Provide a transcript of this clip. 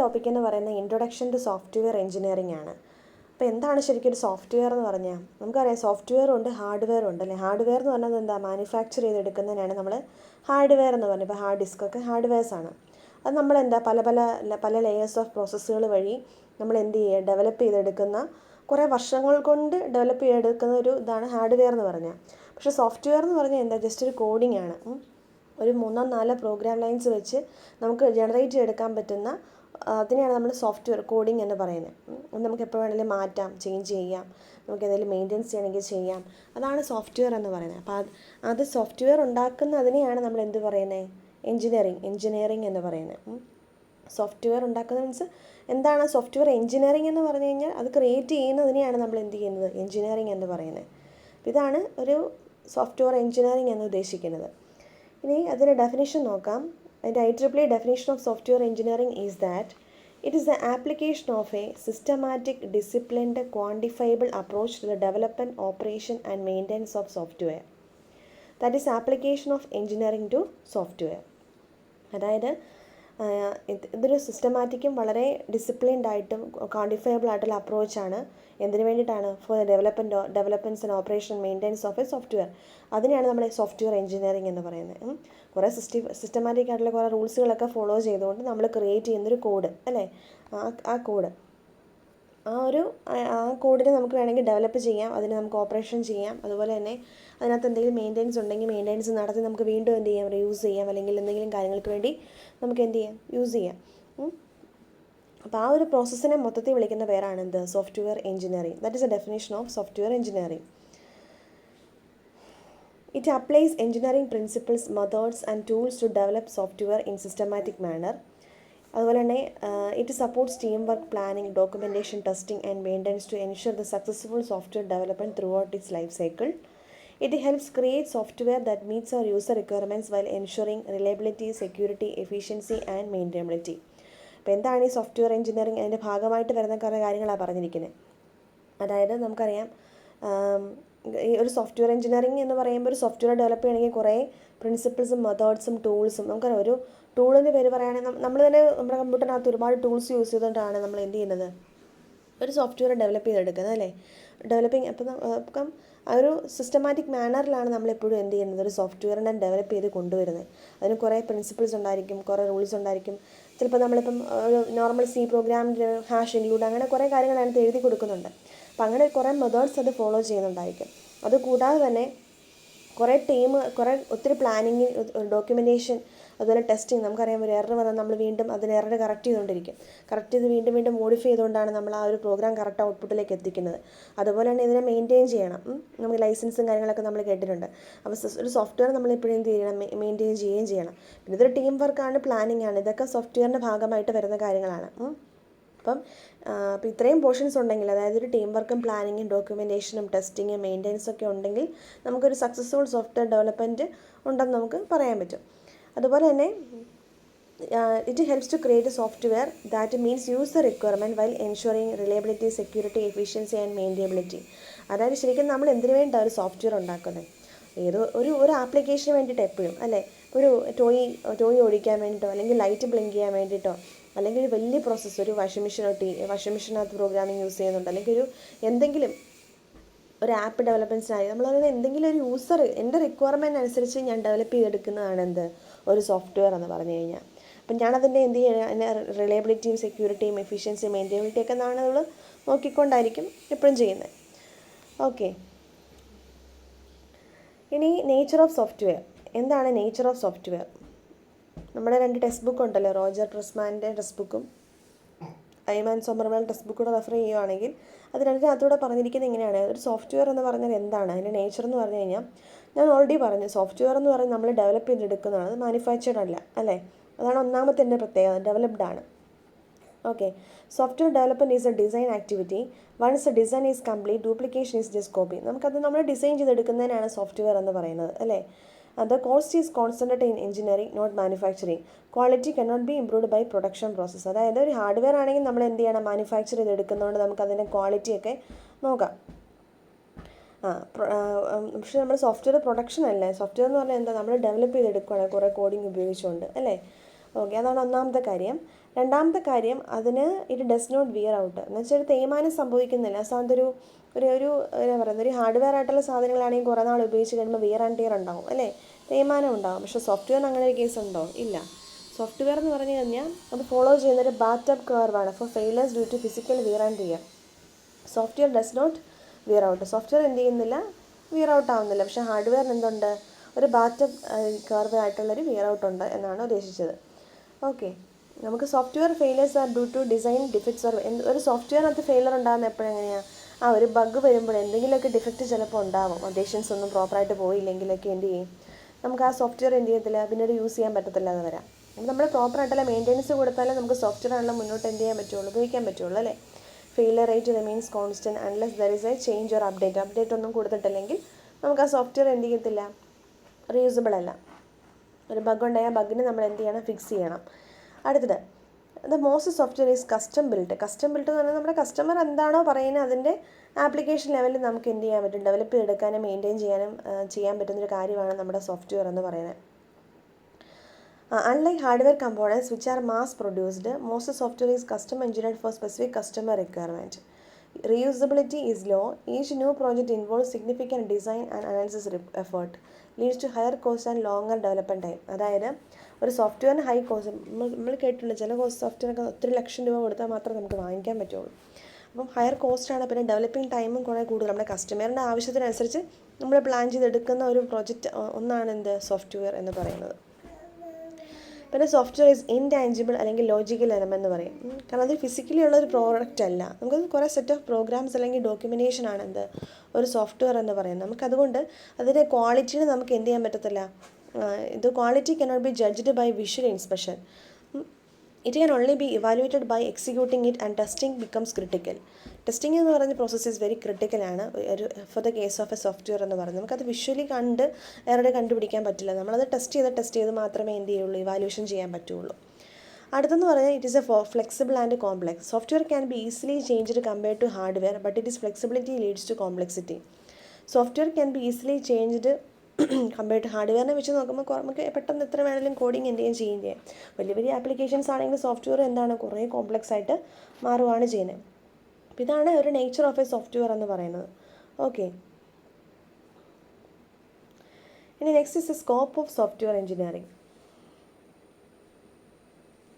Topic എന്ന് പറയുന്നത് introduction to software engineering ആണ്. അപ്പോൾ എന്താണ് ശരിക്കും ഒരു സോഫ്റ്റ്വെയർ എന്ന് പറഞ്ഞാൽ? നമുക്കറിയാം സോഫ്റ്റ്വെയർ ഉണ്ട്, ഹാർഡ്വെയർ ഉണ്ട് അല്ലേ. ഹാർഡ്വെയർ എന്ന് പറഞ്ഞാൽ എന്താ, മാനുഫാക്ചർ ചെയ്തെടുക്കുന്നതിനാണ് നമ്മൾ ഹാർഡ്വെയർ എന്ന് പറഞ്ഞത്. ഇപ്പോൾ ഹാർഡ് ഡിസ്കൊക്കെ ഹാർഡ്വെയർസാണ്. അത് നമ്മളെന്താ പല ലെയേഴ്സ് ഓഫ് പ്രോസസ്സുകൾ വഴി നമ്മൾ എന്ത് ചെയ്യുക, ഡെവലപ്പ് ചെയ്തെടുക്കുന്ന, കുറേ വർഷങ്ങൾ കൊണ്ട് ഡെവലപ്പ് ചെയ്തെടുക്കുന്ന ഒരു ഇതാണ് ഹാർഡ്വെയർ എന്ന് പറഞ്ഞാൽ. പക്ഷേ സോഫ്റ്റ്വെയർ എന്ന് പറഞ്ഞാൽ എന്താ, ജസ്റ്റ് ഒരു കോഡിംഗ് ആണ്. ഒരു 3-4 പ്രോഗ്രാം ലൈൻസ് വെച്ച് നമുക്ക് ജനറേറ്റ് ചെയ്തെടുക്കാൻ പറ്റുന്ന അതിനെയാണ് നമ്മൾ സോഫ്റ്റ്വെയർ കോഡിംഗ് എന്ന് പറയുന്നത്. നമുക്ക് എപ്പോൾ വേണമെങ്കിലും മാറ്റാം, ചേഞ്ച് ചെയ്യാം, നമുക്ക് എന്തെങ്കിലും മെയിൻ്റെനൻസ് ചെയ്യണമെങ്കിൽ ചെയ്യാം. അതാണ് സോഫ്റ്റ്വെയർ എന്ന് പറയുന്നത്. അപ്പോൾ അത് സോഫ്റ്റ്വെയർ ഉണ്ടാക്കുന്നതിനെയാണ് നമ്മൾ എന്ത് പറയുന്നത്, എഞ്ചിനീയറിംഗ് എന്ന് പറയുന്നത്. സോഫ്റ്റ്വെയർ ഉണ്ടാക്കുന്നത് മീൻസ് എന്താണ് സോഫ്റ്റ്വെയർ എഞ്ചിനീയറിംഗ് എന്ന് പറഞ്ഞു കഴിഞ്ഞാൽ അത് ക്രിയേറ്റ് ചെയ്യുന്നതിനെയാണ് നമ്മൾ എന്ത് ചെയ്യുന്നത്, എഞ്ചിനീയറിംഗ് എന്ന് പറയുന്നത്. ഇതാണ് ഒരു സോഫ്റ്റ്വെയർ എഞ്ചിനീയറിംഗ് എന്ന് ഉദ്ദേശിക്കുന്നത്. ഇനി അതിൻ്റെ ഡെഫിനിഷൻ നോക്കാം. The IEEE definition of software engineering is that it is the application of a systematic, disciplined, quantifiable approach to the development, operation and maintenance of software. That is application of engineering to software. അതായത് ഇതൊരു സിസ്റ്റമാറ്റിക്കും വളരെ disciplined ആയിട്ടും quantifiable ആയിട്ടുള്ള അപ്രോച്ചാണ്. എന്തിനു വേണ്ടിയിട്ടാണ്? For the developments and operation maintenance of a software. അതിനെയാണ് നമ്മൾ software engineering എന്ന് പറയുന്നത്. കുറേ സിസ്റ്റമാറ്റിക് ആയിട്ടുള്ള കുറേ റൂൾസുകളൊക്കെ ഫോളോ ചെയ്തുകൊണ്ട് നമ്മൾ ക്രിയേറ്റ് ചെയ്യുന്നൊരു കോഡ് അല്ലേ. ആ കോഡിനെ നമുക്ക് വേണമെങ്കിൽ ഡെവലപ്പ് ചെയ്യാം, അതിനെ നമുക്ക് ഓപ്പറേഷൻ ചെയ്യാം. അതുപോലെ തന്നെ അതിനകത്ത് എന്തെങ്കിലും മെയിൻ്റെനൻസ് ഉണ്ടെങ്കിൽ മെയിൻ്റെനൻസ് നടത്തി നമുക്ക് വീണ്ടും എന്ത് ചെയ്യാം, റീയൂസ് ചെയ്യാം, അല്ലെങ്കിൽ എന്തെങ്കിലും കാര്യങ്ങൾക്ക് വേണ്ടി നമുക്ക് എന്ത് ചെയ്യാം, യൂസ് ചെയ്യാം. അപ്പോൾ ആ ഒരു പ്രോസസ്സിനെ മൊത്തത്തിൽ വിളിക്കുന്ന പേരാണ് എന്ത്, software engineering. That is A definition of software engineering. It applies engineering principles, methods and tools to develop software in systematic manner. അതുപോലെ തന്നെ it supports team work, planning, documentation, testing and maintenance to ensure the successful software development throughout its life cycle. It helps create software that meets our user requirements while ensuring reliability, security, efficiency and maintainability. അപ്പോൾ എന്താണ് ഈ software engineering? അതിൻ്റെ ഭാഗമായിട്ട് വരുന്ന കുറേ കാര്യങ്ങളാണ് പറഞ്ഞിരിക്കുന്നത്. അതായത് നമുക്കറിയാം ഈ ഒരു സോഫ്റ്റ്വെയർ എഞ്ചിനീയറിംഗ് എന്ന് പറയുമ്പോൾ ഒരു സോഫ്റ്റ്വെയർ ഡെവലപ്പ് ചെയ്യണമെങ്കിൽ കുറേ പ്രിൻസിപ്പിൾസും മെത്തേഡ്സും ടൂൾസും, നമുക്കറിയാം ഒരു ടൂളിൻ്റെ പേര് പറയുകയാണെങ്കിൽ നമ്മൾ തന്നെ നമ്മുടെ കമ്പ്യൂട്ടറിനകത്ത് ഒരുപാട് ടൂൾസ് യൂസ് ചെയ്തുകൊണ്ടാണ് നമ്മൾ എന്ത് ചെയ്യുന്നത്, ഒരു സോഫ്റ്റ്വെയർ ഡെവലപ്പ് ചെയ്തെടുക്കുന്നത് അല്ലേ. ഡെവലപ്പിംഗ് അപ്പം ആ ഒരു സിസ്റ്റമാറ്റിക് മാനറിലാണ് നമ്മളെപ്പോഴും എന്ത് ചെയ്യുന്നത്, ഒരു സോഫ്റ്റ്വെയറിനെ ഡെവലപ്പ് ചെയ്ത് കൊണ്ടുവരുന്നത്. അതിന് കുറേ പ്രിൻസിപ്പിൾസ് ഉണ്ടായിരിക്കും, കുറേ റൂൾസ് ഉണ്ടായിരിക്കും. ചിലപ്പോൾ നമ്മളിപ്പം ഒരു നോർമൽ C പ്രോഗ്രാമിൻ്റെ ഹാഷ് ഇൻക്ലൂഡ് അങ്ങനെ കുറേ കാര്യങ്ങൾ അതിനകത്ത് എഴുതി കൊടുക്കുന്നുണ്ട്. അപ്പം അങ്ങനെ കുറേ മെത്തേഡ്സ് അത് ഫോളോ ചെയ്യുന്നുണ്ടായിരിക്കും. അതുകൂടാതെ തന്നെ കുറേ ഒത്തിരി പ്ലാനിങ്, ഡോക്യുമെൻറ്റേഷൻ, അതുപോലെ ടെസ്റ്റിംഗ്. നമുക്കറിയാം ഒരു എറർ വന്നാൽ നമ്മൾ വീണ്ടും അതിന് എറർ കറക്റ്റ് ചെയ്തുകൊണ്ടിരിക്കും. കറക്റ്റ് ചെയ്ത് വീണ്ടും മോഡിഫൈ ചെയ്തുകൊണ്ടാണ് നമ്മൾ ആ ഒരു പ്രോഗ്രാം കറക്റ്റ് ഔട്ട്പുട്ടിലേക്ക് എത്തിക്കുന്നത്. അതുപോലെ തന്നെ ഇതിനെ മെയിൻറ്റെയിൻ ചെയ്യണം. നമുക്ക് ലൈസൻസും കാര്യങ്ങളൊക്കെ നമ്മൾ കേട്ടിട്ടുണ്ട്. അപ്പോൾ ഒരു സോഫ്റ്റ്വെയർ നമ്മൾ എപ്പോഴും എന്ത് ചെയ്യണം, മെയിൻറ്റെയിൻ ചെയ്യുകയും ചെയ്യണം. പിന്നെ ഇതൊരു ടീം വർക്കാണ്, പ്ലാനിങ് ആണ്. ഇതൊക്കെ സോഫ്റ്റ്വെയറിൻ്റെ ഭാഗമായിട്ട് വരുന്ന കാര്യങ്ങളാണ്. അപ്പം ഇത്രയും പോർഷൻസ് ഉണ്ടെങ്കിൽ, അതായത് ഒരു ടീം വർക്കും പ്ലാനിങ്ങും ഡോക്യുമെൻറ്റേഷനും ടെസ്റ്റിങ്ങും മെയിൻ്റെനൻസൊക്കെ ഉണ്ടെങ്കിൽ നമുക്കൊരു സക്സസ്ഫുൾ സോഫ്റ്റ്വെയർ ഡെവലപ്മെൻറ്റ് ഉണ്ടെന്ന് നമുക്ക് പറയാൻ പറ്റും. അതുപോലെ തന്നെ it helps to create a software that meets user requirement while ensuring reliability, security, efficiency and maintainability. അതായത് ശരിക്കും നമ്മൾ എന്തിനു വേണ്ടിയാണ് ഒരു സോഫ്റ്റ്വെയർ ഉണ്ടാക്കുന്നത്? ഒരു ആപ്ലിക്കേഷന് വേണ്ടിയിട്ട് എപ്പോഴും അല്ലേ. ഒരു ടോയ് ഓടിക്കാൻ വേണ്ടിയിട്ടോ, അല്ലെങ്കിൽ ലൈറ്റ് ബ്ലിങ്ക് ചെയ്യാൻ വേണ്ടിയിട്ടോ, അല്ലെങ്കിൽ ഒരു വലിയ പ്രോസസ്സ്, ഒരു വാഷിംഗ് മെഷീനകത്ത് പ്രോഗ്രാമിംഗ് യൂസ് ചെയ്യുന്നുണ്ട്, അല്ലെങ്കിൽ എന്തെങ്കിലും ഒരു ആപ്പ് ഡെവലപ്മെൻറ്റ്സിനായി നമ്മളതിന് എന്തെങ്കിലും ഒരു എൻ്റെ റിക്വയർമെൻറ്റ് അനുസരിച്ച് ഞാൻ ഡെവലപ്പ് ചെയ്തെടുക്കുന്നതാണ് എന്ത്, ഒരു സോഫ്റ്റ്വെയർ എന്ന് പറഞ്ഞു കഴിഞ്ഞാൽ. അപ്പം ഞാനതിൻ്റെ എന്ത് ചെയ്യുക, അതിൻ്റെ റിലയബിലിറ്റിയും സെക്യൂരിറ്റിയും എഫിഷ്യൻസിയും മെയിൻറ്റെയിനബിലിറ്റിയൊക്കെ നമ്മൾ നോക്കിക്കൊണ്ടായിരിക്കും എപ്പോഴും ചെയ്യുന്നത്. ഓക്കെ, ഇനി നേച്ചർ ഓഫ് സോഫ്റ്റ്വെയർ. എന്താണ് നേച്ചർ ഓഫ് സോഫ്റ്റ്വെയർ? നമ്മുടെ 2 ടെക്സ്റ്റ് ബുക്ക് ഉണ്ടല്ലോ, റോജർ പ്രസ്മാൻ്റെ ടെക്സ്റ്റ് ബുക്കും ഐമാൻ സോമർമാൻ ടെക്സ്റ്റ് ബുക്ക് കൂടെ റെഫർ ചെയ്യുകയാണെങ്കിൽ അതിനകത്തൂടെ പറഞ്ഞിരിക്കുന്നത് ഇങ്ങനെയാണ്. ഒരു സോഫ്റ്റ്വെയർ എന്ന് പറഞ്ഞാൽ എന്താണ്, അതിൻ്റെ നേച്ചർ എന്ന് പറഞ്ഞു കഴിഞ്ഞാൽ ഞാൻ ഓൾറെഡി പറഞ്ഞു, സോഫ്റ്റ്വെയർ എന്ന് പറയുന്നത് നമ്മൾ ഡെവലപ്പ് ചെയ്തെടുക്കുന്നതാണ്, അത് മാനുഫാക്ചർഡ് അല്ല അല്ലേ. അതാണ് ഒന്നാമത്തെ എൻ്റെ പ്രത്യേകത, ഡെവലപ്ഡ് ആണ്. Okay, software development is a design activity. Once a design is complete, duplication is just copy. നമുക്കത് നമ്മൾ ഡിസൈൻ ചെയ്തെടുക്കുന്നതിനാണ് സോഫ്റ്റ്വെയർ എന്ന് പറയുന്നത് അല്ലേ. The cost is concentrated in engineering, not manufacturing. Quality cannot be improved by production process. അതായത് ഒരു hardware ആണെങ്കിൽ നമ്മൾ എന്ത് ചെയ്യണം, മാനുഫാക്ചർ ചെയ്തെടുക്കുന്നതുകൊണ്ട് നമുക്കതിൻ്റെ ക്വാളിറ്റിയൊക്കെ നോക്കാം. പക്ഷേ നമ്മൾ സോഫ്റ്റ്വെയർ പ്രൊഡക്ഷൻ അല്ലേ. സോഫ്റ്റ്വെയർ എന്ന് പറഞ്ഞാൽ എന്താ, നമ്മൾ ഡെവലപ്പ് ചെയ്തെടുക്കുകയാണ് കുറേ കോഡിങ് ഉപയോഗിച്ചുകൊണ്ട് അല്ലേ. ഓക്കെ, അതാണ് ഒന്നാമത്തെ കാര്യം. രണ്ടാമത്തെ കാര്യം, അതിന് it does not wear out എന്ന് വെച്ചാൽ ഒരു തേയ്മാനം സംഭവിക്കുന്നില്ല. സാധാരണ എന്താ പറയുന്നത്, ഒരു ഹാർഡ്വെയർ ആയിട്ടുള്ള സാധനങ്ങളാണെങ്കിൽ കുറേ നാൾ ഉപയോഗിച്ച് കഴിയുമ്പോൾ വിയർ ആൻഡ് ടിയർ ഉണ്ടാവും അല്ലേ, തേയ്മാനം ഉണ്ടാവും. പക്ഷേ സോഫ്റ്റ്വെയറിന് അങ്ങനെ ഒരു കേസ് ഉണ്ടോ? ഇല്ല. സോഫ്റ്റ്വെയർ എന്ന് പറഞ്ഞു കഴിഞ്ഞാൽ അത് ഫോളോ ചെയ്യുന്നൊരു ബാറ്റപ്പ് കർവാണ് for failures due to physical wear and tear. Software does not wear out. Software എന്ത് ചെയ്യുന്നില്ല, വിയർ ഔട്ട് ആവുന്നില്ല. പക്ഷേ ഹാർഡ്വെയറിന് എന്തുണ്ട്, ഒരു ബാറ്റപ്പ് കർവ് ആയിട്ടുള്ളൊരു വിയർ ഔട്ട് ഉണ്ട് എന്നാണ് ഉദ്ദേശിച്ചത്. ഓക്കെ, നമുക്ക് software failures are due to design defects or ഒരു സോഫ്റ്റ്വെയറിനകത്ത് ഫെയിലർ ഉണ്ടാകുന്ന എപ്പോഴെങ്ങനെയാണ്, ഒരു ബഗ് വരുമ്പോൾ എന്തെങ്കിലുമൊക്കെ ഡിഫക്റ്റ് ചിലപ്പോൾ ഉണ്ടാവും. അപ്ഡേഷൻസ് ഒന്നും പ്രോപ്പറായിട്ട് പോയില്ലെങ്കിലൊക്കെ എന്ത് ചെയ്യും, നമുക്ക് ആ സോഫ്റ്റ്വെയർ എന്ത് ചെയ്യത്തില്ല, പിന്നീട് യൂസ് ചെയ്യാൻ പറ്റത്തില്ല എന്ന് വരാം. അപ്പോൾ നമ്മൾ പ്രോപ്പറായിട്ടുള്ള മെയിൻ്റെനൻസ് കൊടുത്താലേ നമുക്ക് സോഫ്റ്റ്വെയർ ആണല്ലോ മുന്നോട്ട് എന്ത് ചെയ്യാൻ പറ്റുള്ളൂ, ഉപയോഗിക്കാൻ പറ്റുള്ളൂ അല്ലേ. Failure rate remains constant unless there is A change or update ഒന്നും കൊടുത്തിട്ടില്ലെങ്കിൽ നമുക്ക് ആ സോഫ്റ്റ്വെയർ എന്ത് ചെയ്യത്തില്ല, റീയൂസബിൾ അല്ല. ഒരു ബഗ് ഉണ്ടായാൽ ബഗിന് നമ്മൾ എന്ത് ചെയ്യണം, ഫിക്സ് ചെയ്യണം. അടുത്തത്, the most software is custom build. Custom build എന്ന് പറഞ്ഞാൽ നമ്മുടെ കസ്റ്റമർ എന്താണോ പറയുന്നത് അതിൻ്റെ ആപ്ലിക്കേഷൻ ലെവലിൽ നമുക്ക് എന്ത് ചെയ്യാൻ പറ്റും, ഡെവലപ്പ് ചെയ്തെടുക്കാനും മെയിൻറ്റെയിൻ ചെയ്യാൻ പറ്റുന്നൊരു കാര്യമാണ് നമ്മുടെ സോഫ്റ്റ്വെയർ എന്ന് പറയുന്നത്. Unlike hardware components which are mass produced, most software is custom engineered for specific customer requirement. Reusability is low. Each new project involves significant design and analysis effort, leads to higher cost and longer development time. അതായത് ഒരു സോഫ്റ്റ്വെയറിന് high cost, നമ്മൾ കേട്ടിട്ടുണ്ട് ചില സോഫ്റ്റ്വെയറൊക്കെ ഒത്തിരി ലക്ഷം രൂപ കൊടുത്താൽ മാത്രമേ നമുക്ക് വാങ്ങിക്കാൻ പറ്റുള്ളൂ. അപ്പം ഹയർ കോസ്റ്റാണ്, പിന്നെ ഡെവലപ്പിംഗ് ടൈമും കുറേ കൂടുതൽ. നമ്മുടെ കസ്റ്റമറിൻ്റെ ആവശ്യത്തിനനുസരിച്ച് നമ്മൾ പ്ലാൻ ചെയ്തെടുക്കുന്ന ഒരു പ്രോജക്റ്റ് ഒന്നാണ് എന്ത്, സോഫ്റ്റ്വെയർ എന്ന് പറയുന്നത്. പിന്നെ സോഫ്റ്റ്വെയർ ഈസ് ഇൻടാഞ്ചിബിൾ അല്ലെങ്കിൽ ലോജിക്കൽ എലമെന്റ് എന്ന് പറയും. കാരണം അത് ഫിസിക്കലി ഉള്ളൊരു പ്രോഡക്റ്റ് അല്ല, നമുക്ക് കുറേ സെറ്റ് ഓഫ് പ്രോഗ്രാംസ് അല്ലെങ്കിൽ ഡോക്യുമെൻറ്റേഷൻ ആണ് എന്ത്, ഒരു സോഫ്റ്റ്വെയർ എന്ന് പറയുന്നത്. നമുക്കതുകൊണ്ട് അതിൻ്റെ ക്വാളിറ്റിനെ നമുക്ക് എന്ത് ചെയ്യാൻ പറ്റത്തില്ല, ഇത് quality cannot be judged by visual inspection. It can only be evaluated by executing it and testing becomes critical. Testing എന്ന് പറയുന്ന പ്രോസസ്സ് ഈസ് വെരി ക്രിട്ടിക്കലാണ് for the case of a software എന്ന് പറയുന്നത്. നമുക്കത് വിഷ്വലി കണ്ട് എറർ കണ്ടുപിടിക്കാൻ പറ്റില്ല, നമ്മളത് ടെസ്റ്റ് ചെയ്ത് മാത്രമേ എന്ത് ചെയ്യുള്ളൂ, ഇവാലുവേഷൻ ചെയ്യാൻ പറ്റുള്ളൂ. അടുത്തെന്ന് പറഞ്ഞാൽ it is a flexible and complex. Software can be easily changed compared to hardware, but it is flexibility leads to complexity. Software can be easily changed compared to ഹാർഡ്വെയറിനെ വെച്ച് നോക്കുമ്പോൾ നമുക്ക് പെട്ടെന്ന് എത്ര വേണമെങ്കിലും കോഡിങ് എന്തെങ്കിലും ചെയ്യാം. വലിയ വലിയ ആപ്ലിക്കേഷൻസ് ആണെങ്കിൽ സോഫ്റ്റ്വെയർ എന്താണ്, കുറേ കോംപ്ലെക്സ് ആയിട്ട് മാറുകയാണ് ചെയ്യുന്നത്. അപ്പോൾ ഇതാണ് ഒരു നേച്ചർ ഓഫ് എ സോഫ്റ്റ്വെയർ എന്ന് പറയുന്നത്. ഓക്കെ, ഇനി next is A scope of software engineering.